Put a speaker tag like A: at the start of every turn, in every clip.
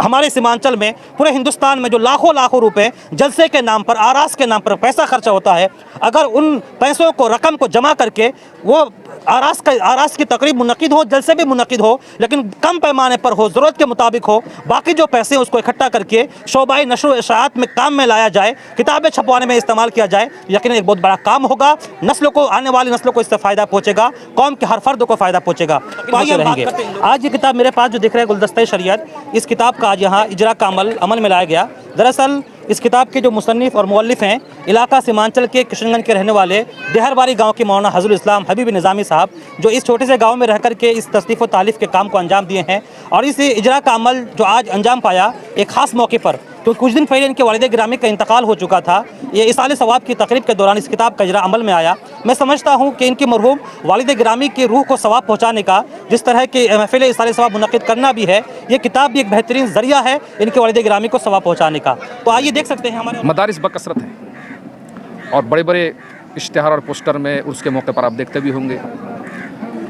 A: हमारे सीमांचल में, पूरे हिंदुस्तान में जो लाखों लाखों रुपए जलसे के नाम पर, आरास के नाम पर पैसा खर्चा होता है, अगर उन पैसों को, रकम को जमा करके वो आरास की तकरीब मुनक़िद हो, जलसे भी मुनक़िद हो, लेकिन कम पैमाने पर हो, ज़रूरत के मुताबिक हो, बाकी जो पैसे उसको इकट्ठा करके शोबाई नशर व इशाअत में काम में लाया जाए, किताबें छपवाने में इस्तेमाल किया जाए, यकीनन एक बहुत बड़ा काम होगा। नस्लों को, आने वाली नस्लों को इससे फ़ायदा पहुँचेगा, कौम के हर फर्द को फ़ायदा पहुँचेगा। तो आइए रहेंगे। आज ये किताब मेरे पास जो दिख रहा है, गुलदस्ता शरीयत, इस किताब का आज यहाँ इजरा का अमल में लाया गया। दरअसल इस किताब के जो मुसन्निफ़ और मौलिफ़ हैं, इलाका सीमांचल के किशनगंज के रहने वाले देहरबारी गांव के मौलाना हज़रुल इस्लाम हबीब निज़ामी साहब, जो इस छोटे से गांव में रह कर के इस तस्नीफ़ व तालीफ़ के काम को अंजाम दिए हैं। और इस इजरा का अमल जो आज अंजाम पाया एक ख़ास मौके पर, तो कुछ दिन पहले इनके वालिद गिरामी का इंतकाल हो चुका था। ये इसाले सवाब की तकरीब के दौरान इस किताब का इजरा अमल में आया। मैं समझता हूँ कि इनकी मरहूम वालिद गिरामी की रूह को सवाब पहुँचाने का, जिस तरह की महफिल इसाले सवाब मुनक़िद करना भी है, ये किताब भी एक बेहतरीन ज़रिया है इनके वालिद गिरामी को सवाब पहुँचाने का। तो आइए देख सकते हैं, हमारे
B: मदारिस बकसरत हैं और बड़े बड़े इश्तिहार और पोस्टर में उसके मौके पर आप देखते भी होंगे,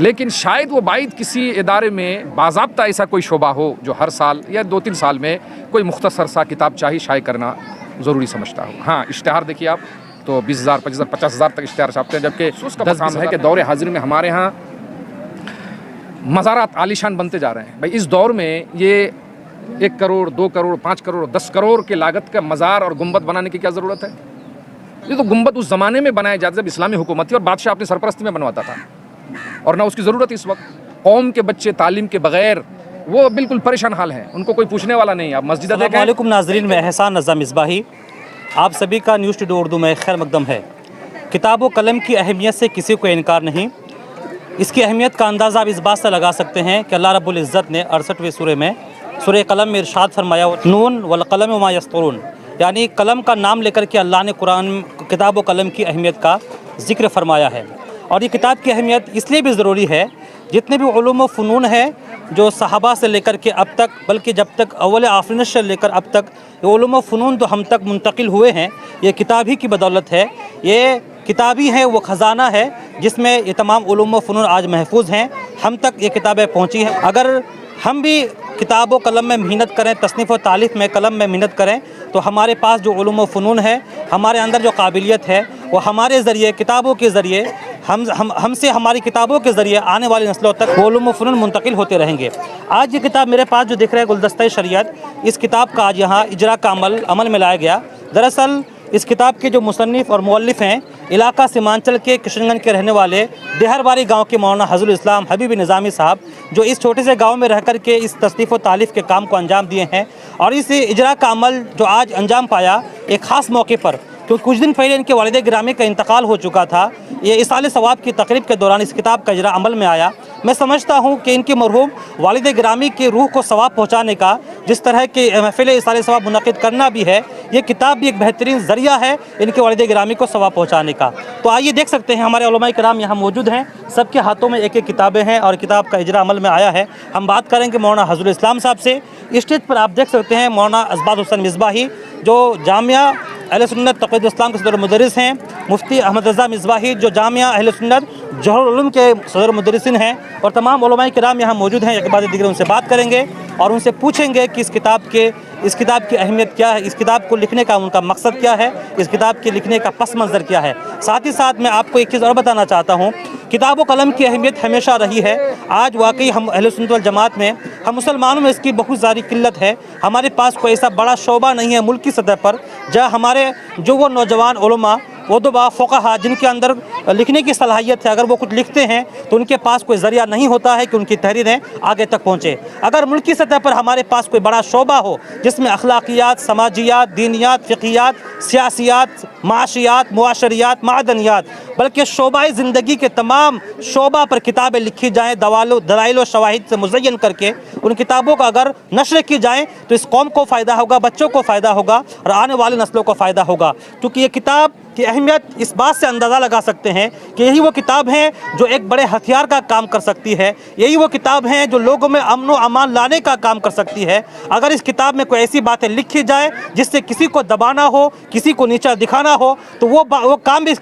B: लेकिन शायद वो बाइद किसी इदारे में बाज़ाब्ता ऐसा कोई शोबा हो जो हर साल या 2-3 साल में कोई मुख्तसर सा किताब चाही शाये करना ज़रूरी समझता हूँ। हाँ, इश्तिहार देखिए आप तो 20,000, 25,000, 50,000 तक इश्तिहार छापते हैं, जबकि उसका काम है कि दौरे हाजिर में हमारे यहाँ मज़ारात आलीशान बनते जा रहे हैं। भाई इस दौर में ये 1 करोड़, 2 करोड़, 5 करोड़, 10 करोड़ के लागत का मज़ार और गुंबद बनाने की क्या ज़रूरत है? ये तो गुंबद उस ज़माने में बनाए जाते जब इस्लामी हुकूमत थी और बादशाह अपनी सरपरस्ती में बनवाता था, और ना उसकी ज़रूरत इस वक्त। कौम के बच्चे तालीम के बग़ैर वो बिल्कुल परेशान हाल हैं, उनको कोई पूछने वाला नहीं। आप मस्जिद देखें।
A: वालेकुम नाज़रीन, मैं एहसान रज़ा मिसबाही, आप सभी का न्यूज़ टुडे उर्दू में खैर मकदम है। किताब व कलम की अहमियत से किसी को इनकार नहीं। इसकी अहमियत का अंदाज़ा आप इस बात से लगा सकते हैं कि अल्लाह रब्बुल इज़्ज़त ने 68वें सूरे में, सूरे कलम में इरशाद फरमाया, नून वल कलम वमा यस्तरून, यानी कलम का नाम लेकर के अल्लाह ने कुरान, किताब व कलम की अहमियत का ज़िक्र फरमाया है। और ये किताब की अहमियत इसलिए भी ज़रूरी है, जितने भी उलूम व फ़नून है जो सहाबा से लेकर के अब तक, बल्कि जब तक अव्वल आफरीन से लेकर अब तक, ये उलूम व फ़नून जो हम तक मुंतकिल हुए हैं, ये किताब ही की बदौलत है। ये किताबी है, वो ख़जाना है जिसमें ये तमाम उलूम व फ़नून आज महफूज हैं, हम तक ये किताबें पहुँची हैं। अगर हम भी किताब व कलम में मेहनत करें, तसनीफ़ व तालीफ़ में, कलम में मेहनत करें, तो हमारे पास जो उलूम व फ़नून है, हमारे अंदर जो काबिलियत है, वो हमारे ज़रिए, किताबों के ज़रिए, हमसे हमारी किताबों के ज़रिए आने वाली नस्लों तक उलूम व फ़नून मुंतकिल होते रहेंगे। आज ये किताब मेरे पास जो दिख रहा है, गुलदस्ता शरीयत, इस किताब का आज यहाँ इजरा का अमल में लाया गया। दरअसल इस किताब के जो मुसन्निफ़ और मौलिफ़ हैं, इलाका सीमांचल के किशनगंज के रहने वाले देहरबारी गांव के मौलाना हज़रुल इस्लाम हबीब निज़ामी साहब, जो इस छोटे से गांव में रह कर के इस तस्नीफ़ व तालीफ़ के काम को अंजाम दिए हैं। और इस इजरा का अमल जो आज अंजाम पाया एक ख़ास मौके पर, क्योंकि कुछ दिन पहले इनके वालिद गिरामी का इंतकाल हो चुका था। ये इसाले सवाब की तकरीब के दौरान इस किताब का इजरा अमल में आया। मैं समझता हूँ कि इनकी मरहूम वालिद गिरामी की रूह को सवाब पहुँचाने का, जिस तरह की महफिल इसाले सवाब मुनक़िद करना भी है, ये किताब भी एक बेहतरीन ज़रिया है इनके वालिद गिरामी को सवाब पहुँचाने का। तो आइए देख सकते हैं, हमारे उलमाए किराम यहाँ मौजूद हैं, सबके हाथों में एक एक किताबें हैं और किताब का इजरा अमल में आया है। हम बात करेंगे मौलाना हज़रुल इस्लाम साहब से। स्टेज पर आप देख सकते हैं मौलाना असबाद हुसैन मिसबाही, जो जामिया अहले सुन्नत तक़वीद इस्लाम के सदर मुदर्रिस हैं। मुफ्ती अहमद रज़ा मिसबाही, जो जामिया अहले सुन्नत जोहरुल उलूम के सदर मुदर्रिसिन हैं। और तमाम उलमाए किराम यहाँ मौजूद हैं। एक बाद दीगर उनसे बात करेंगे और उनसे पूछेंगे कि इस किताब की अहमियत क्या है, इस किताब को लिखने का उनका मकसद क्या है, इस किताब के लिखने का पस मंज़र क्या है। साथ ही साथ मैं आपको एक चीज़ और बताना चाहता हूँ, किताब व कलम की अहमियत हमेशा रही है। आज वाकई हम अहले सुन्नत वल जमात में, हम मुसलमानों में इसकी बहुत ज़्यादा किल्लत है। हमारे पास कोई ऐसा बड़ा शोबा नहीं है मुल्की सतह पर जहाँ हमारे जो वो नौजवान उलमा, वो दुबा फ़ुक़हा जिनके अंदर लिखने की सलाहियत है, अगर वो कुछ लिखते हैं तो उनके पास कोई ज़रिया नहीं होता है कि उनकी तहरीरें आगे तक पहुँचे। अगर मुल्की सतह पर हमारे पास कोई बड़ा शोबा हो जिसमें अखलाकियात, समाजियात, दीनियात, फ़िक़ियात, सियासियात, माशियात, मुआशरियात, मादनियात, बल्कि शोबाए ज़िंदगी के तमाम शोबा पर किताबें लिखी जाएँ, दलाइल व शवाहिद से मुज़य्यन करके उन किताबों का अगर नशर की जाए तो इस कौम को फ़ायदा होगा, बच्चों को फ़ायदा होगा और आने वाली नस्लों को फ़ायदा होगा। क्योंकि ये किताब की अहमियत इस बात से अंदाज़ा लगा सकते हैं कि यही वो किताब है जो एक बड़े हथियार का काम कर सकती है। यही वो किताब है जो लोगों में अमन व अमान लाने का काम कर सकती है। अगर इस किताब में कोई ऐसी बातें लिखी जाए जिससे किसी को दबाना हो, किसी को नीचा दिखाना हो, तो वो काम भी इस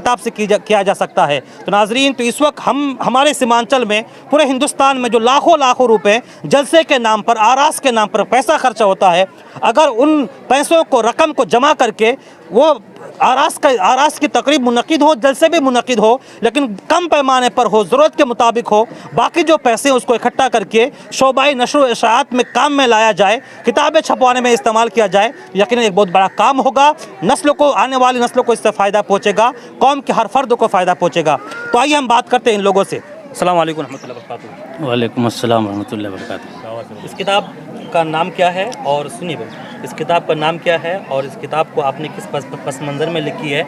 A: किताब से किया जा सकता है। तो नाजरीन, तो इस वक्त हमारे सीमांचल में, पूरे हिंदुस्तान में जो लाखों रुपए जलसे के नाम पर, आरास के नाम पर पैसा खर्चा होता है, अगर उन पैसों को, रकम को जमा करके वो आरास की तकरीब मुनक़िद हो, जलसे भी मुनक़िद हो, लेकिन कम पैमाने पर हो, ज़रूरत के मुताबिक हो, बाकी जो पैसे हैं उसको इकट्ठा करके शोबाई नशर व इशाअत में काम में लाया जाए, किताबें छपवाने में इस्तेमाल किया जाए, यकीनन एक बहुत बड़ा काम होगा। नस्लों को, आने वाली नस्लों को इससे फ़ायदा पहुँचेगा, कौम के हर फर्द को फ़ायदा पहुँचेगा। तो आइए हम बात करते हैं इन लोगों से। अस्सलाम वालेकुम रहमतुल्लाहि व बरकातुहू।
C: वालेकुम अस्सलाम रहमतुल्लाहि व बरकातुहू।
A: इस किताब का नाम क्या है? और सुनिए भाई, इस किताब का नाम क्या है और इस किताब को आपने किस पस मंज़र में लिखी है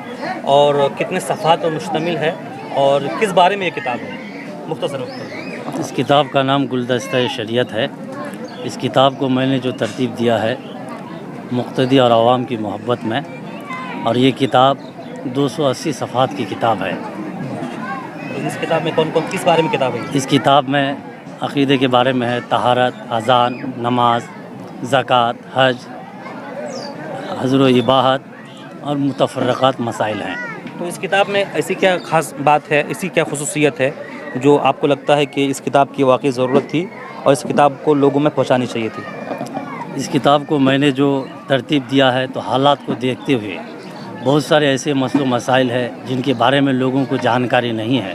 A: और कितने सफ़हात पर मुश्तमिल है और किस बारे में ये किताब है? मुख्तसर।
C: इस किताब का नाम गुलदस्ता शरीयत है। इस किताब को मैंने जो तरतीब दिया है मुक़्तदी और आवाम की मोहब्बत में, और ये किताब 280 सफ़हात की किताब है।
A: इस किताब में कौन किस बारे में किताब है?
C: इस किताब में अक़ीदे के बारे में है, तहारत, अज़ान, नमाज, ज़कात, हज, हज़्र इबाहत और मुतफ़र्रक़ात मसाइल हैं।
A: तो इस किताब में ऐसी क्या ख़ास बात है, ऐसी क्या ख़ुसूसियत है जो आपको लगता है कि इस किताब की वाकई ज़रूरत थी और इस किताब को लोगों में पहुँचानी चाहिए थी?
C: इस किताब को मैंने जो तरतीब दिया है तो हालात को देखते हुए बहुत सारे ऐसे मसलों मसाइल हैं जिनके बारे में लोगों को जानकारी नहीं है,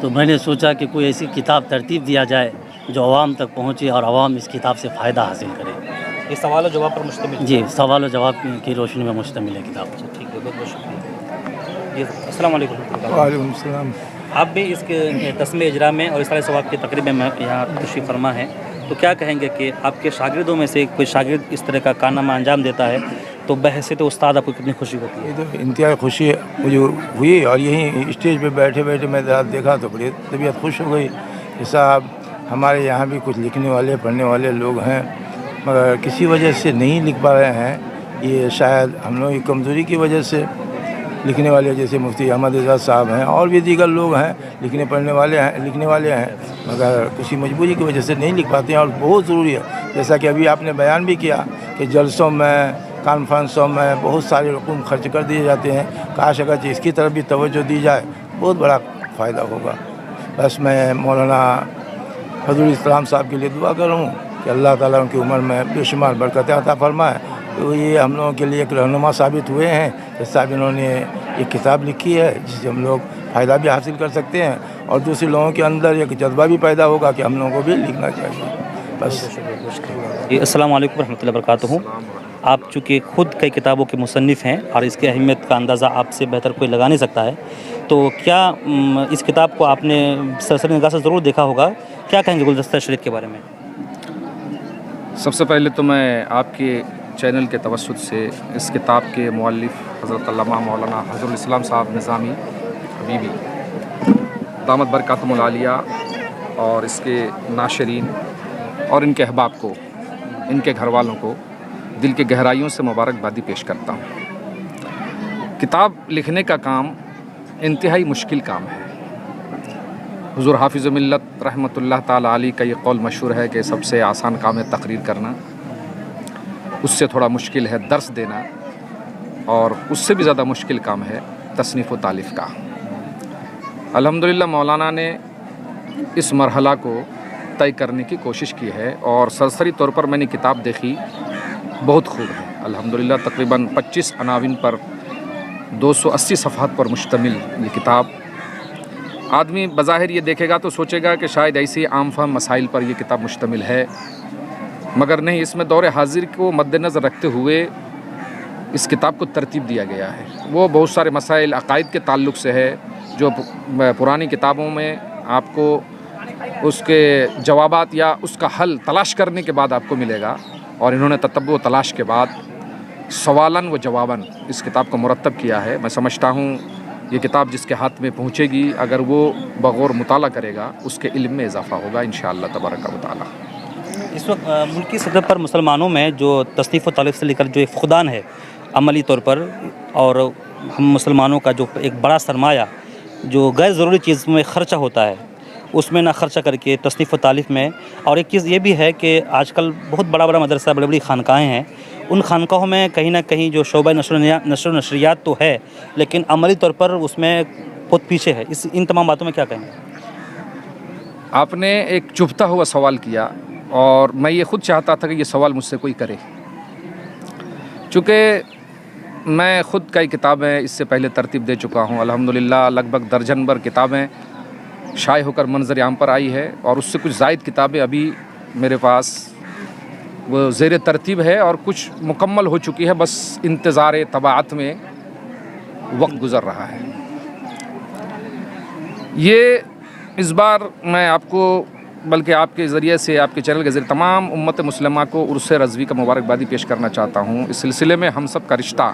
C: तो मैंने सोचा कि कोई ऐसी किताब तरतीब दिया जाए जो आवाम तक पहुँचे और आवाम इस किताब से फ़ायदा हासिल करे।
A: ये सवाल और जवाब पर मुश्तमिल?
C: जी, सवाल और जवाब की रोशनी में मुश्तमिल है किताब।
A: ठीक है, बहुत बहुत शुक्रिया जी। अस्सलाम वालेकुम।
D: वालेकुम सलाम।
A: आप भी इसके तस्मे इजरा में और इसाले सवाब की तकरीब में यहाँ तशरीफ़ फरमा है, तो क्या कहेंगे कि आपके शागिर्दों में से कोई शागिर्द इस तरह का कारनामा अंजाम देता है तो बहैसियत उस्ताद आपको कितनी खुशी होती है?
D: ये तो इंतहा खुशी मुझे हुई, और यहीं स्टेज पे बैठे बैठे मैं देखा तो बड़ी तबीयत खुश हो गई कि साहब हमारे यहाँ भी कुछ लिखने वाले, पढ़ने वाले लोग हैं, मगर किसी वजह से नहीं लिख पा रहे हैं। ये शायद हम लोग की कमज़ोरी की वजह से लिखने वाले, जैसे मुफ्ती अहमद एजाज साहब हैं और भी दीगर लोग हैं, लिखने वाले हैं, मगर किसी मजबूरी की वजह से नहीं लिख पाते हैं। और बहुत ज़रूरी है, जैसा कि अभी आपने बयान भी किया कि जलसों में, कॉन्फ्रेंसों में बहुत सारे रकूम खर्च कर दिए जाते हैं। काश अगर इसकी तरफ भी तवज्जो दी जाए, बहुत बड़ा फ़ायदा होगा। बस मैं मौलाना फजलुल इस्लाम साहब के लिए दुआ कर रहा हूँ कि अल्लाह ताला उनकी उम्र में बेशुमार बरकत अता फरमाए। तो ये हम लोगों के लिए एक रहनुमा साबित हुए हैं कि साहब इन्होंने ये किताब लिखी है जिससे हम लोग फ़ायदा भी हासिल कर सकते हैं और दूसरे लोगों के अंदर एक जज्बा भी पैदा होगा कि हम लोगों को भी लिखना चाहिए। बस।
A: अस्सलाम वालेकुम रहमतुल्लाहि व बरकातुहू। आप चूँकि ख़ुद कई किताबों के मुसन्निफ़ हैं और इसकी अहमियत का अंदाज़ा आपसे बेहतर कोई लगा नहीं सकता है, तो क्या इस किताब को आपने सरसरी निगाह से ज़रूर देखा होगा, क्या कहेंगे गुलदस्ता शरीयत के बारे में?
B: सबसे पहले तो मैं आपके चैनल के तवस्सुत से इस किताब के मुअल्लिफ़ हज़रत अल्लामा मौलाना हज़रुल इस्लाम साहब निज़ामी हबीबी दामत बरकातुहुल आलिया और इसके नाशरीन और इनके अहबाब को, इनके घर वालों को दिल के गहराइयों से मुबारकबादी पेश करता हूँ। किताब लिखने का काम इंतहाई मुश्किल काम है। हुज़ूर हाफिज़ मिल्लत रहमतुल्लाह ताला अलैह का ये कौल मशहूर है कि सबसे आसान काम है तकरीर करना, उससे थोड़ा मुश्किल है दर्स देना, और उससे भी ज़्यादा मुश्किल काम है तसनीफ़ व तालीफ़ का। अल्हम्दुलिल्लाह मौलाना ने इस मरहला को तय करने की कोशिश की है और सरसरी तौर पर मैंने किताब देखी, बहुत खूब है अल्हम्दुलिल्लाह। तकरीबन 25 अनाविन पर 280 सफ़हात पर मुश्तमिल ये किताब। आदमी बज़ाहिर ये देखेगा तो सोचेगा कि शायद ऐसी आम फहम मसाइल पर यह किताब मुश्तमिल है, मगर नहीं, इसमें दौर हाजिर को मद्देनज़र रखते हुए इस किताब को तरतीब दिया गया है। वो बहुत सारे मसाइल अक़ाइद के ताल्लुक़ से है जो पुरानी किताबों में आपको उसके जवाबात या उसका हल तलाश करने के बाद आपको मिलेगा, और इन्होंने ततब्बु तलाश के बाद सवालन व जवाबन इस किताब को मुरतब किया है। मैं समझता हूँ ये किताब जिसके हाथ में पहुँचेगी, अगर वो बग़ौर मुताला करेगा, उसके इल्म में इजाफ़ा होगा इंशाअल्लाह तबारक व तआला।
A: इस वक्त मुल्की सतह पर मुसलमानों में जो तसनीफ़ व तालीफ़ से लेकर जो एक फ़ुक़दान है अमली तौर पर, और हम मुसलमानों का जो एक बड़ा सरमाया जो गैर ज़रूरी चीज़ में ख़र्चा होता है उसमें ना ख़र्चा करके तसनीफ़ व तालीफ़ में। और एक चीज़ ये भी है कि आजकल बहुत बड़ा मदरसा, बड़ी बड़ी खानकाएँ हैं, उन खानकाहों में कहीं ना कहीं जो शोबा नशर नशरियात तो है, लेकिन अमली तौर पर उसमें बहुत पीछे है। इन तमाम बातों में क्या कहेंगे?
B: आपने एक चुभता हुआ सवाल किया और मैं ये ख़ुद चाहता था कि ये सवाल मुझसे कोई करे, चूँकि मैं ख़ुद कई किताबें इससे पहले तरतीब दे चुका हूँ। अल्हम्दुलिल्लाह लगभग दर्जन भर किताबें शाये होकर मंजर आम पर आई है और उससे कुछ ज़ायद किताबें अभी मेरे पास वो ज़ेर तरतीब है और कुछ मुकम्मल हो चुकी है, बस इंतज़ार तबाअत में वक्त गुज़र रहा है। ये इस बार मैं आपको बल्कि आपके ज़रिए से, आपके चैनल के ज़रिए तमाम उम्मत मुस्लिमा को उर्स रज़वी का मुबारकबादी पेश करना चाहता हूँ। इस सिलसिले में हम सब का रिश्ता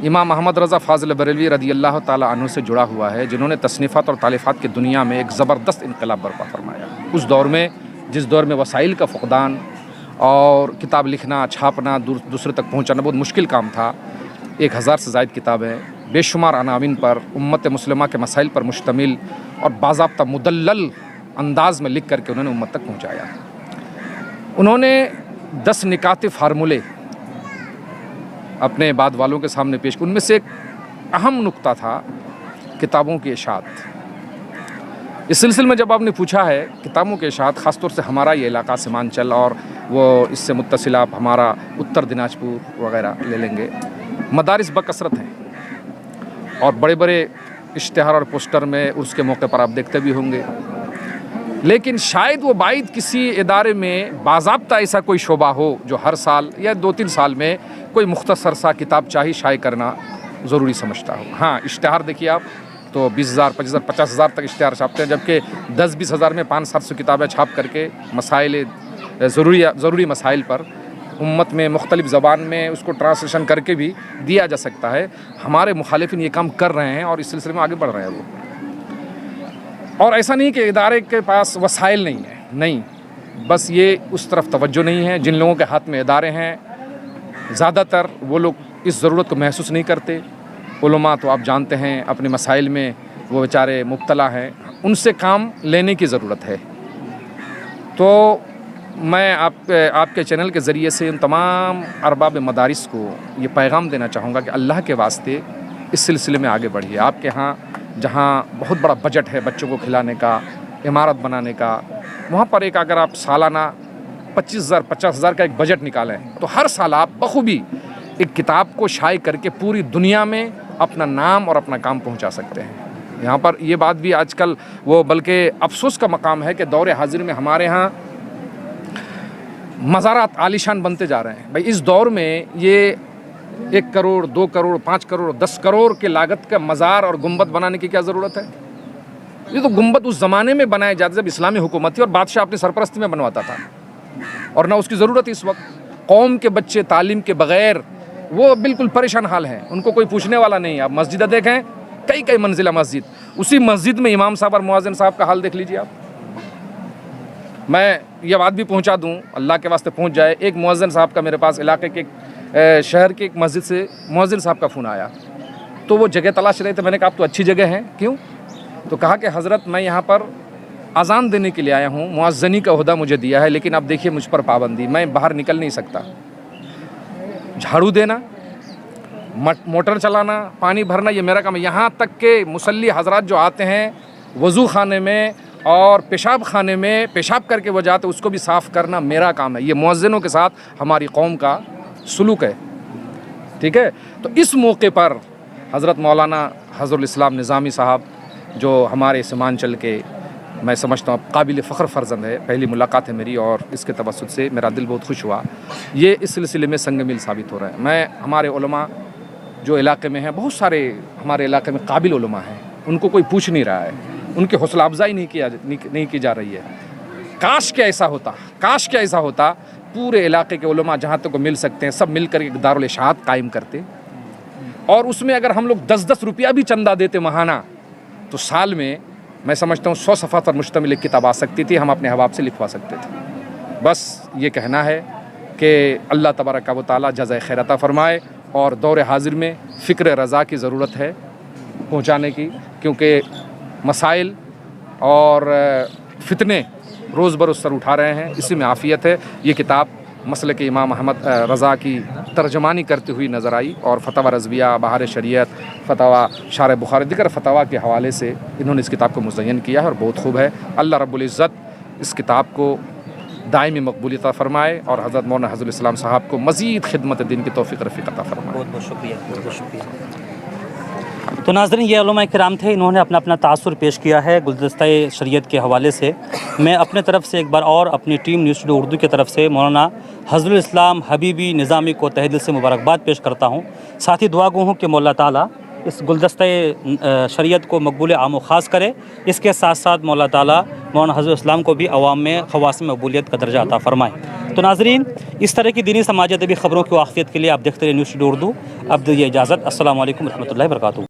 B: इमाम अहमद रज़ा फ़ाज़िल बरेलवी रज़ी अल्लाह ताला अन्हु से जुड़ा हुआ है, जिन्होंने तसनीफ़ात और तालीफ़ात की दुनिया में एक ज़बरदस्त इनकलाब बर्पा फरमाया। उस दौर में, जिस दौर में वसाइल का फ़ुक़दान और किताब लिखना, छापना, दूसरे तक पहुँचाना बहुत मुश्किल काम था। 1000 से ज़ायद किताबें बेशुमार अनाविन पर उम्मत मुस्लिमा के मसाइल पर मुश्तमिल और बाज़ाब्ता मुदल्लल अंदाज में लिख करके उन्होंने उम्मत तक पहुँचाया। उन्होंने 10 निकाते फार्मूले अपने बाद वालों के सामने पेश किए। उनमें से एक अहम नुक्ता था किताबों की इशाअत। इस सिलसिले में जब आपने पूछा है किताबों के इशाअत, ख़ास तौर से हमारा ये इलाका सीमांचल और वो इससे मुत्तसिल आप हमारा उत्तर दिनाजपुर वग़ैरह ले लेंगे, मदारिस बकसरत हैं और बड़े बड़े इश्तिहार और पोस्टर में उसके मौके पर आप देखते भी होंगे, लेकिन शायद वो बाइद किसी इदारे में बाज़ाब्ता ऐसा कोई शोबा हो जो हर साल या 2-3 साल में कोई मुख्तसर सा किताब चाही शाये करना ज़रूरी समझता हो। हाँ, इश्तिहार देखिए आप तो 20,000, 25,000, 50,000 तक इश्तिहार छापते हैं, जबकि 10-20 हज़ार में 500-700 किताबें छाप करके मसाइल ज़रूरी मसाइल पर उम्मत में मुख्तलिफ़ ज़बान में उसको ट्रांसलेशन करके भी दिया जा सकता है। हमारे मुखालिफिन ये काम कर रहे हैं और इस सिलसिले में आगे बढ़ रहे हैं वो। और ऐसा नहीं कि इदारे के पास वसाइल नहीं है, नहीं, बस ये उस तरफ तवज्जो नहीं है। जिन लोगों के हाथ में इदारे हैं ज़्यादातर वो लोग इस ज़रूरत को महसूस नहीं करते। उलमा तो आप जानते हैं अपने मसाइल में वो बेचारे मुब्तला हैं, उनसे काम लेने की ज़रूरत है। तो मैं आपके चैनल के ज़रिए से उन तमाम अरबाब मदारिस को ये पैगाम देना चाहूँगा कि अल्लाह के वास्ते इस सिलसिले में आगे बढ़िए। आपके यहाँ जहाँ बहुत बड़ा बजट है बच्चों को खिलाने का, इमारत बनाने का, वहाँ पर एक अगर आप सालाना 25,000, 50,000 का एक बजट निकालें तो हर साल आप बखूबी एक किताब को शाये करके पूरी दुनिया में अपना नाम और अपना काम पहुँचा सकते हैं। यहाँ पर ये बात भी आजकल वो बल्कि अफसोस का मकाम है कि दौर हाजिर में हमारे यहाँ मज़ारात आलीशान बनते जा रहे हैं। भाई इस दौर में ये 1 करोड़, 2 करोड़, 5 करोड़, 10 करोड़ के लागत का मज़ार और गुंबद बनाने की क्या ज़रूरत है? ये तो गुंबद उस ज़माने में बनाए जाते जब इस्लामी हुकूमत थी और बादशाह अपनी सरपरस्ती में बनवाता था, और ना उसकी ज़रूरत इस वक्त। कौम के बच्चे तालीम के बग़ैर वो बिल्कुल परेशान हाल हैं, उनको कोई पूछने वाला नहीं है। आप मस्जिदें देखें, कई मंजिला मस्जिद, उसी मस्जिद में इमाम साहब और मुअज्जिन साहब का हाल देख लीजिए आप। मैं ये बात भी पहुंचा दूं, अल्लाह के वास्ते पहुंच जाए। एक मुअज्जिन साहब का मेरे पास इलाके के शहर के एक मस्जिद से मुअज्जिन साहब का फ़ोन आया, तो वो जगह तलाश रहे थे। मैंने कहा आप तो अच्छी जगह है, क्यों? तो कहा कि हज़रत मैं यहाँ पर अज़ान देने के लिए आया हूँ, मुअज्जिनी का ओहदा मुझे दिया है, लेकिन अब देखिए मुझ पर पाबंदी, मैं बाहर निकल नहीं सकता। झाड़ू देना, मोटर चलाना, पानी भरना, ये मेरा काम है। यहाँ तक के मुसल्ली हज़रात जो आते हैं वज़ू खाने में और पेशाब खाने में पेशाब करके वो जाते, उसको भी साफ़ करना मेरा काम है। ये मुअज्जिनों के साथ हमारी कौम का सुलूक है, ठीक है। तो इस मौके पर हज़रत मौलाना हज़रुल इस्लाम निज़ामी साहब जो हमारे सीमांचल के, मैं समझता हूँ काबिल फ़ख्र फ़र्जंद है, पहली मुलाकात है मेरी और इसके तवस्सुत से मेरा दिल बहुत खुश हुआ। ये इस सिलसिले में संग मिल साबित हो रहा है। मैं हमारे उलमा जो इलाके में हैं, बहुत सारे हमारे इलाके में काबिल उलमा हैं, उनको कोई पूछ नहीं रहा है, उनकी हौसला अफजाई नहीं की जा रही है। काश क्या ऐसा होता, काश क्या ऐसा होता, पूरे इलाके के उलमा जहाँ तक मिल सकते हैं सब मिल कर एक दारुल इशाअत कायम करते, और उसमें अगर हम लोग 10-10 रुपया भी चंदा देते महाना, तो साल में मैं समझता हूँ 100 सफ़ा पर मुश्तमिल एक किताब आ सकती थी, हम अपने हवाब से लिखवा सकते थे। बस ये कहना है कि अल्लाह तबारक व तआला जज़ाए खैर अता फ़रमाए, और दौर हाजिर में फ़िक्र रज़ा की ज़रूरत है पहुँचाने की, क्योंकि मसाइल और फितने रोज़ बरोज़ सर उठा रहे हैं, इसी में आफ़ियत है। ये किताब मसले के इमाम अहमद रज़ा की तर्जमानी करती हुई नज़र आई और फतवा रज़विया, बहार शरीयत, फतवा शार बुखारी, दिगर फतवा के हवाले से इन्होंने इस किताब को मुज़य्यन किया है और बहुत खूब है। अल्लाह रब्बुल इज़्ज़त इस किताब को दायमी मकबूलियत फरमाए और हज़रत मौलाना हज़रुल इस्लाम साहब को मज़ीद खिदमत दिन की तौफ़ीक़ रफ़ीक़ अता फरमाए।
A: बहुत बहुत शुक्रिया, बहुत बहुत शुक्रिया। तो नाज़रीन, ये उलमा किराम थे, इन्होंने अपना अपना तासुर पेश किया है गुलदस्ता-ए शरीयत के हवाले से। मैं अपने तरफ से एक बार और अपनी टीम न्यूज़ स्टूडियो उर्दू की तरफ से मौलाना हज़रुल इस्लाम हबीबी निज़ामी को तहे दिल से मुबारकबाद पेश करता हूँ। साथ ही दुआ गो हूँ कि मौला ताला इस गुलदस्ता-ए शरीयत को मकबूल आम व ख़ास करे। इसके साथ साथ मौला ताला मौलाना हज़रुल इस्लाम को भी अवाम में ख़वास में मकबूलियत का दर्जा अता फ़रमाए। तो नाज़रीन, इस तरह की दीनी समाजी अदबी ख़बरों की वाक़ियत के लिए आप देखते रहे न्यूज़ स्टूडियो उर्दू। अब दीजिए इजाज़त। अस्सलामु अलैकुम रहमतुल्लाहि व बरकातुहू।